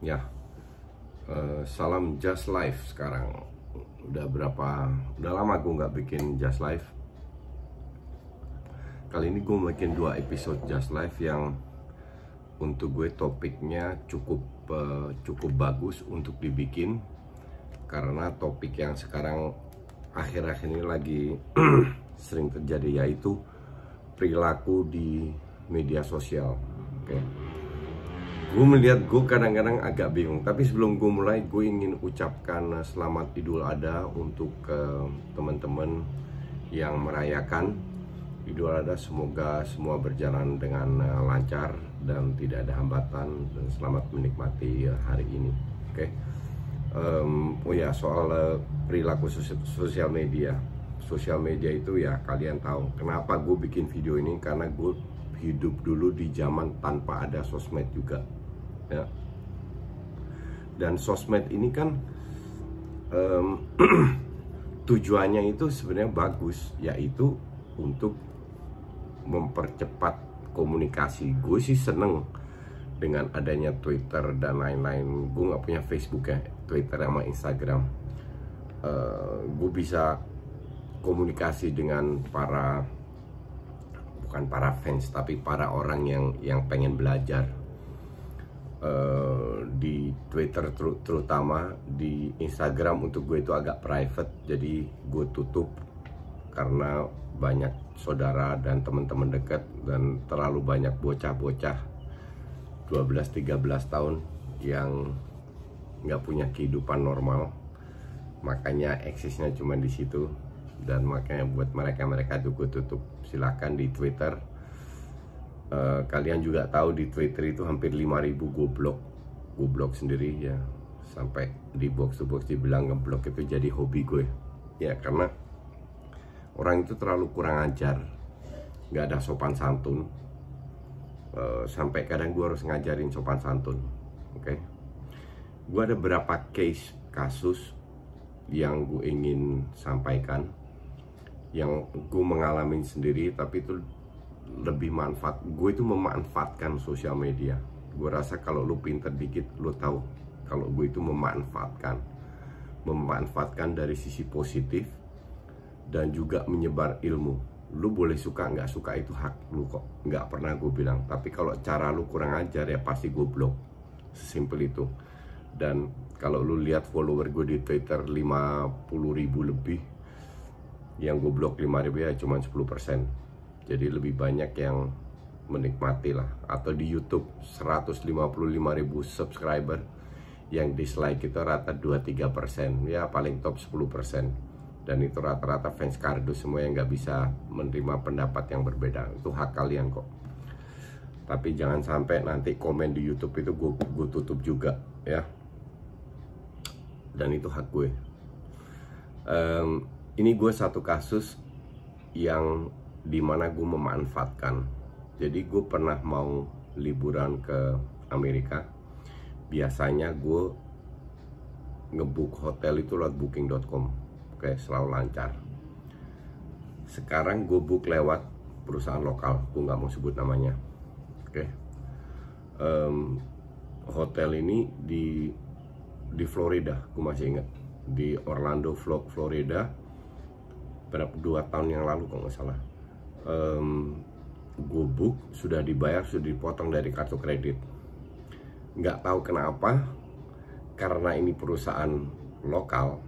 Ya, salam Just Life sekarang. Udah lama gue nggak bikin Just Life. Kali ini gue bikin 2 episode Just Life yang untuk gue topiknya cukup bagus untuk dibikin, karena topik yang sekarang akhir-akhir ini lagi sering terjadi, yaitu perilaku di media sosial. Oke. Gue melihat, gue kadang-kadang agak bingung. Tapi sebelum gue mulai, gue ingin ucapkan selamat Idul Adha untuk teman-teman yang merayakan Idul Adha. Semoga semua berjalan dengan lancar dan tidak ada hambatan, dan selamat menikmati hari ini. Oke. Oh ya, soal perilaku sosial media. Sosial media itu ya, kalian tahu kenapa gue bikin video ini, karena gue hidup dulu di zaman tanpa ada sosmed juga. Ya. Dan sosmed ini kan tujuannya itu sebenarnya bagus, yaitu untuk mempercepat komunikasi. Gue sih seneng dengan adanya Twitter dan lain-lain. Gue nggak punya Facebook ya, Twitter sama Instagram. Gue bisa komunikasi dengan bukan para fans, tapi para orang yang pengen belajar. Di Twitter terutama. Di Instagram untuk gue itu agak private, jadi gue tutup karena banyak saudara dan teman-teman dekat, dan terlalu banyak bocah-bocah 12-13 tahun yang nggak punya kehidupan normal, makanya eksisnya cuma di situ. Dan makanya buat mereka itu gue tutup. Silakan di Twitter. Kalian juga tahu di Twitter itu hampir 5.000 gue blok sendiri ya. Sampai di box to box dibilang ngeblok itu jadi hobi gue ya, karena orang itu terlalu kurang ajar, nggak ada sopan santun. Sampai kadang gue harus ngajarin sopan santun. Oke. Gue ada beberapa kasus yang gue ingin sampaikan, yang gue mengalami sendiri, tapi itu lebih manfaat. Gue itu memanfaatkan sosial media. Gue rasa kalau lu pinter dikit, lu tahu kalau gue itu memanfaatkan dari sisi positif dan juga menyebar ilmu. Lu boleh suka nggak suka, itu hak lu kok, nggak pernah gue bilang. Tapi kalau cara lu kurang ajar ya pasti gue blok. Sesimpel itu. Dan kalau lu lihat follower gue di Twitter 50.000 lebih, yang gue blok 5.000 ya cuma 10%. Jadi lebih banyak yang menikmati lah. Atau di YouTube 155.000 subscriber, yang dislike itu rata 2-3%, ya paling top 10%. Dan itu rata-rata fans kardus semua yang nggak bisa menerima pendapat yang berbeda. Itu hak kalian kok. Tapi jangan sampai nanti komen di YouTube itu gue tutup juga ya. Dan itu hak gue. Ini gue satu kasus yang dimana gue memanfaatkan. Jadi gue pernah mau liburan ke Amerika. Biasanya gue ngebook hotel itu lewat booking.com. Oke, selalu lancar. Sekarang gue book lewat perusahaan lokal, gue nggak mau sebut namanya. Oke. Hotel ini di Florida, gue masih ingat, di Orlando, Florida, berapa 2 tahun yang lalu kalau nggak salah. Gue book, sudah dibayar, sudah dipotong dari kartu kredit. Nggak tahu kenapa, karena ini perusahaan lokal,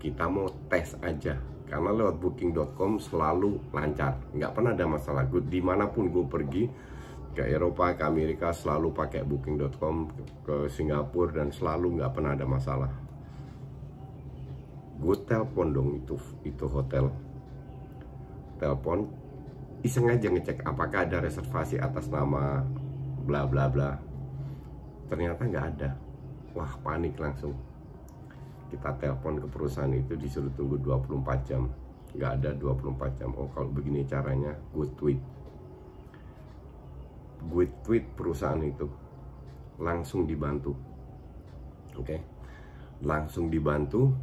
kita mau tes aja, karena lewat booking.com selalu lancar, nggak pernah ada masalah. Gue dimanapun gue pergi, ke Eropa, ke Amerika, selalu pakai booking.com, ke Singapura, dan selalu nggak pernah ada masalah. Gue telepon dong itu hotel, telepon iseng aja ngecek apakah ada reservasi atas nama bla bla bla. Ternyata nggak ada. Wah, panik langsung. Kita telepon ke perusahaan itu, disuruh tunggu 24 jam. Nggak ada 24 jam. Oh, kalau begini caranya, gue tweet perusahaan itu, langsung dibantu. Oke. Langsung dibantu.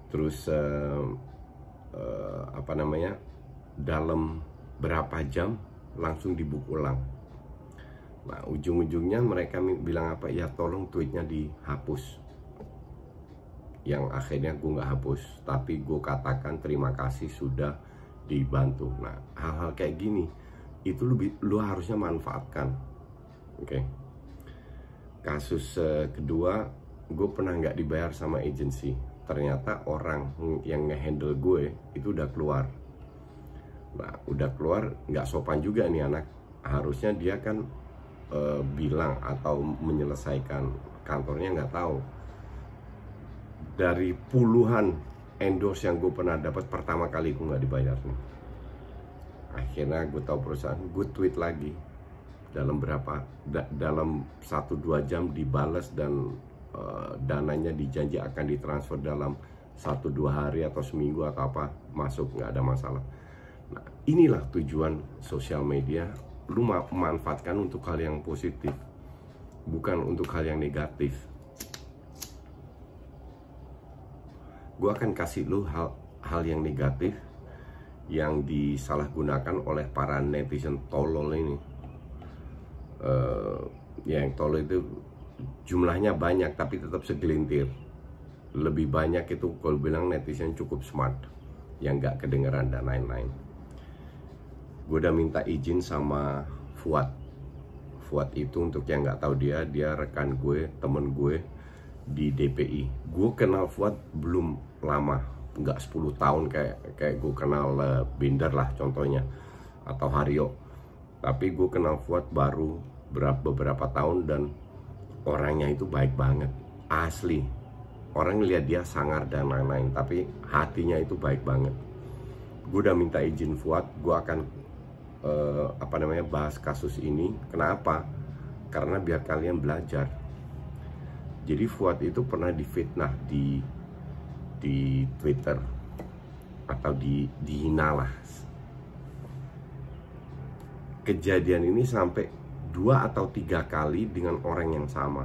Terus dalam berapa jam langsung dibook ulang. Nah, ujung-ujungnya mereka bilang apa, ya tolong tweetnya dihapus. Yang akhirnya gue nggak hapus, tapi gue katakan terima kasih sudah dibantu. Nah, hal-hal kayak gini itu lu harusnya manfaatkan. Oke. Kasus kedua, gue pernah nggak dibayar sama agensi. Ternyata orang yang ngehandle gue itu udah keluar. Nah, udah keluar, nggak sopan juga nih anak. Harusnya dia kan bilang atau menyelesaikan, kantornya nggak tahu. Dari puluhan endorse yang gue pernah dapat, pertama kali gue nggak dibayar nih. Akhirnya gue tahu perusahaan, gue tweet lagi. Dalam 1-2 jam dibales, dan dananya dijanji akan ditransfer dalam 1-2 hari atau seminggu atau apa, masuk, nggak ada masalah. Nah, inilah tujuan sosial media. Lu manfaatkan untuk hal yang positif, bukan untuk hal yang negatif. Gue akan kasih lu hal yang negatif yang disalahgunakan oleh para netizen tolol ini. Yang tolol itu jumlahnya banyak, tapi tetap segelintir. Lebih banyak itu kalau bilang netizen cukup smart, yang gak kedengeran dan lain-lain. Gue udah minta izin sama Fuad. Fuad itu, untuk yang nggak tahu, dia rekan gue, temen gue di DPI. Gue kenal Fuad belum lama, nggak 10 tahun kayak gue kenal Binder lah contohnya, atau Haryo. Tapi gue kenal Fuad baru beberapa tahun, dan orangnya itu baik banget, asli. Orang lihat dia sangar dan lain-lain, tapi hatinya itu baik banget. Gue udah minta izin Fuad, gue akan bahas kasus ini. Kenapa? Karena biar kalian belajar. Jadi Fuad itu pernah difitnah di Twitter, atau dihina lah. Kejadian ini sampai 2 atau 3 kali dengan orang yang sama.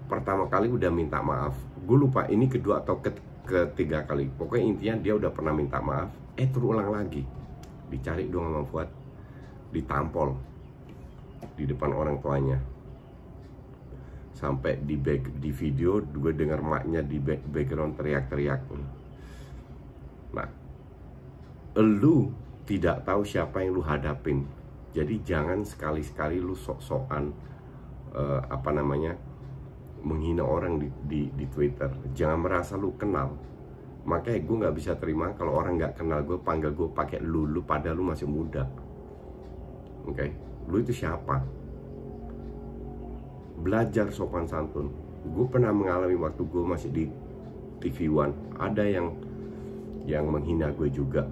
Pertama kali udah minta maaf, gue lupa ini kedua atau ketiga kali. Pokoknya intinya dia udah pernah minta maaf, terulang lagi. Dicari dong sama Fuad, ditampol di depan orang tuanya. Sampai di video gue dengar maknya di background teriak-teriak. Nah, lu tidak tahu siapa yang lu hadapin. Jadi jangan sekali-sekali lu sok-sokan menghina orang di Twitter. Jangan merasa lu kenal. Makanya gue nggak bisa terima kalau orang nggak kenal gue panggil gue pakai lu padahal lu masih muda. Oke, lu itu siapa? Belajar sopan santun. Gue pernah mengalami waktu gue masih di TV One, ada yang menghina gue juga.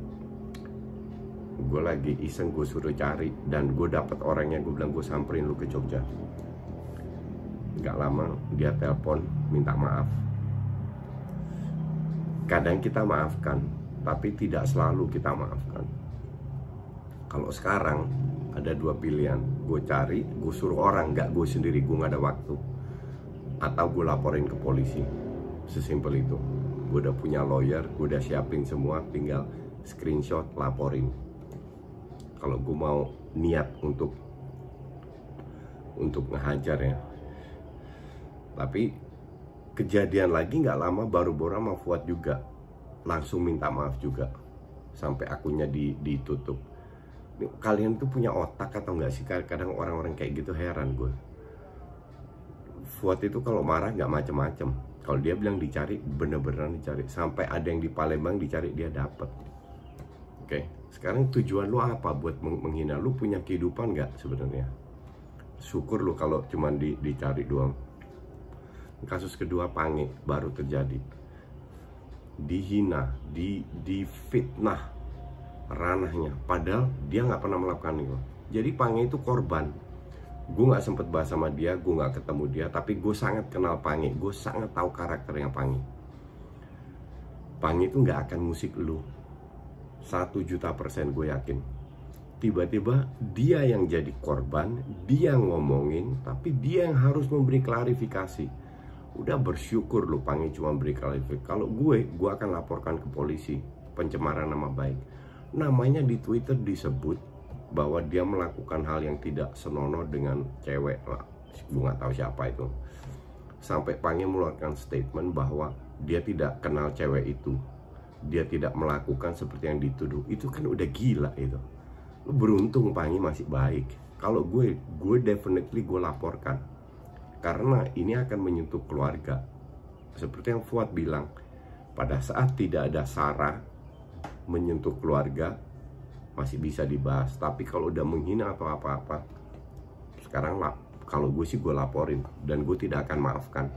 Gue lagi iseng, gue suruh cari, dan gue dapet orangnya. Gue bilang, gue samperin lu ke Jogja. Gak lama dia telepon minta maaf. Kadang kita maafkan, tapi tidak selalu kita maafkan. Kalau sekarang ada 2 pilihan, gue cari, gue suruh orang, gak gue sendiri, gue gak ada waktu, atau gue laporin ke polisi. Sesimpel itu. Gue udah punya lawyer, gue udah siapin semua, tinggal screenshot, laporin. Kalau gue mau niat untuk ngehajar ya. Tapi kejadian lagi nggak lama, baru-baru sama Fuad juga langsung minta maaf juga, sampai akunnya ditutup. Kalian tuh punya otak atau nggak sih? Kadang orang-orang kayak gitu heran gue. Fuad itu kalau marah nggak macem-macem. Kalau dia bilang dicari, bener-bener dicari. Sampai ada yang di Palembang dicari, dia dapet. Oke, sekarang tujuan lu apa buat menghina? Lu punya kehidupan nggak sebenarnya? Syukur lu kalau cuman dicari doang. Kasus kedua Pange baru terjadi, dihina, difitnah ranahnya, padahal dia nggak pernah melakukan itu. Jadi Pange itu korban. Gue nggak sempet bahas sama dia, gue nggak ketemu dia, tapi gue sangat kenal Pange, gue sangat tahu karakternya Pange. Pange itu nggak akan musik lu, 1.000.000% gue yakin. Tiba-tiba dia yang jadi korban, dia ngomongin, tapi dia yang harus memberi klarifikasi. Udah bersyukur lu Pange cuma beri klarifikasi. Kalau gue akan laporkan ke polisi pencemaran nama baik. Namanya di Twitter disebut, bahwa dia melakukan hal yang tidak senonoh dengan cewek lah, gue nggak tahu siapa itu, sampai Pange mengeluarkan statement bahwa dia tidak kenal cewek itu, dia tidak melakukan seperti yang dituduh. Itu kan udah gila itu. Lu beruntung Pange masih baik. Kalau gue definitely gue laporkan, karena ini akan menyentuh keluarga. Seperti yang Fuad bilang, pada saat tidak ada sara menyentuh keluarga masih bisa dibahas, tapi kalau udah menghina atau apa-apa, sekarang lah, kalau gue sih gue laporin, dan gue tidak akan maafkan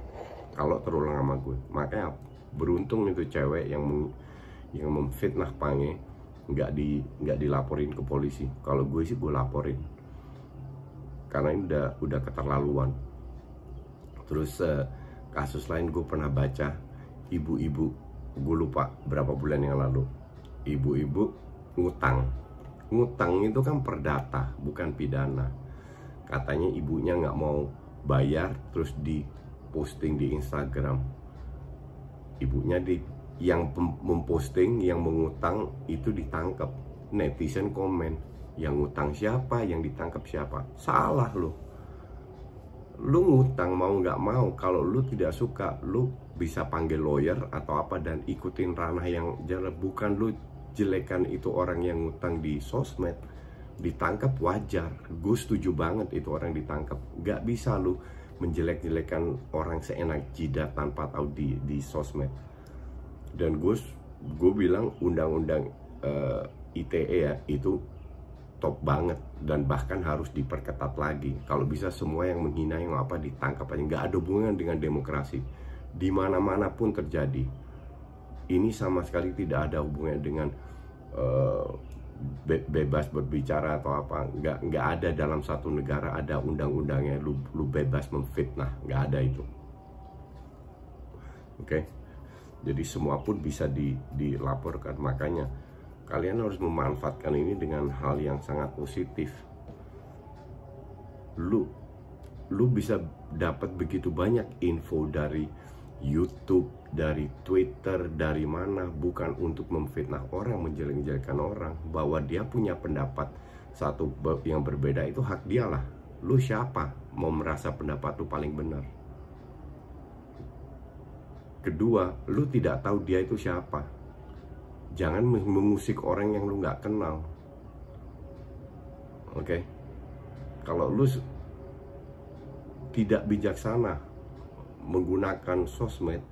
kalau terulang sama gue. Makanya beruntung itu cewek yang memfitnah Pange nggak dilaporin ke polisi. Kalau gue sih gue laporin, karena ini udah keterlaluan. Terus kasus lain gue pernah baca, ibu-ibu, gue lupa berapa bulan yang lalu, ibu-ibu ngutang itu kan perdata, bukan pidana. Katanya ibunya nggak mau bayar, terus diposting di Instagram. Ibunya yang memposting, yang mengutang itu ditangkap. Netizen komen, yang ngutang siapa, yang ditangkap siapa. Salah lu ngutang mau nggak mau, kalau lu tidak suka, lu bisa panggil lawyer atau apa dan ikutin ranah yang jalan. Bukan lu jelekan itu orang yang ngutang di sosmed. Ditangkap wajar, gue setuju banget itu orang ditangkap. Gak bisa lu menjelek-jelekan orang seenak jidat tanpa tahu di sosmed. Dan gue bilang undang-undang ITE ya, itu top banget, dan bahkan harus diperketat lagi. Kalau bisa semua yang menghina yang apa ditangkap aja. Gak ada hubungan dengan demokrasi, dimana-mana pun terjadi. Ini sama sekali tidak ada hubungan dengan bebas berbicara atau apa. Nggak ada dalam satu negara ada undang-undangnya lu bebas memfitnah, nggak ada itu. Oke? Jadi semua pun bisa dilaporkan. Makanya kalian harus memanfaatkan ini dengan hal yang sangat positif. Lu bisa dapat begitu banyak info dari YouTube, dari Twitter, dari mana, bukan untuk memfitnah orang, menjelek-jelekan orang. Bahwa dia punya pendapat satu yang berbeda, itu hak dia lah. Lu siapa mau merasa pendapat lu paling benar? Kedua, lu tidak tahu dia itu siapa. Jangan mengusik orang yang lu nggak kenal. Oke? Kalau lu tidak bijaksana menggunakan sosmed,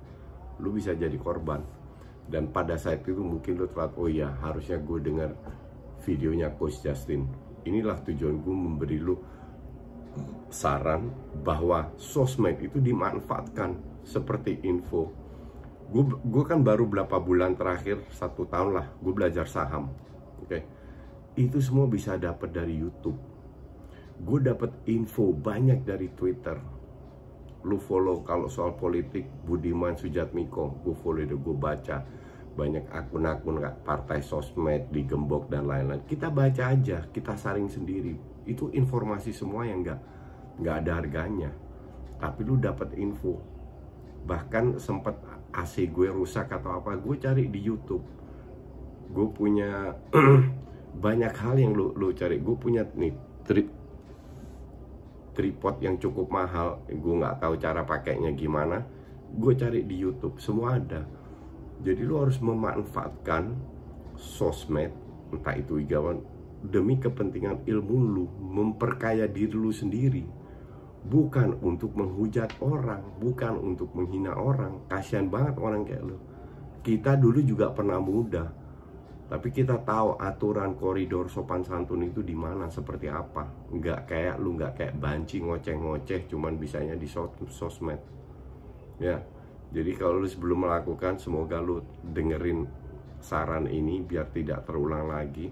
lu bisa jadi korban. Dan pada saat itu mungkin lu telat, oh ya harusnya gue dengar videonya Coach Justin. Inilah tujuan gue memberi lu saran bahwa sosmed itu dimanfaatkan seperti info. Gue kan baru berapa bulan terakhir, 1 tahun lah, gue belajar saham. Oke? Itu semua bisa dapat dari YouTube. Gue dapat info banyak dari Twitter. Lu follow kalau soal politik Budiman Sujatmiko, gue follow itu, gue baca banyak akun-akun partai sosmed digembok dan lain-lain. Kita baca aja, kita saring sendiri. Itu informasi semua yang nggak ada harganya, tapi lu dapat info. Bahkan sempat AC gue rusak atau apa, gue cari di YouTube. Gue punya banyak hal yang lu cari. Gue punya nih tripod yang cukup mahal, gue nggak tahu cara pakainya gimana, gue cari di YouTube, semua ada. Jadi lu harus memanfaatkan sosmed, entah itu igawan, demi kepentingan ilmu lu, memperkaya diri lu sendiri, bukan untuk menghujat orang, bukan untuk menghina orang. Kasihan banget orang kayak lu. Kita dulu juga pernah muda, tapi kita tahu aturan koridor sopan santun itu di mana, seperti apa. Nggak kayak banci ngoceh-ngoceh cuman bisanya di sosmed. Ya, jadi kalau lu sebelum melakukan, semoga lu dengerin saran ini biar tidak terulang lagi.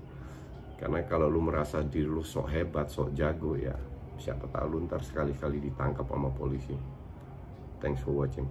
Karena kalau lu merasa diri lu sok hebat, sok jago, ya siapa tahu lu ntar sekali-kali ditangkap sama polisi. Thanks for watching.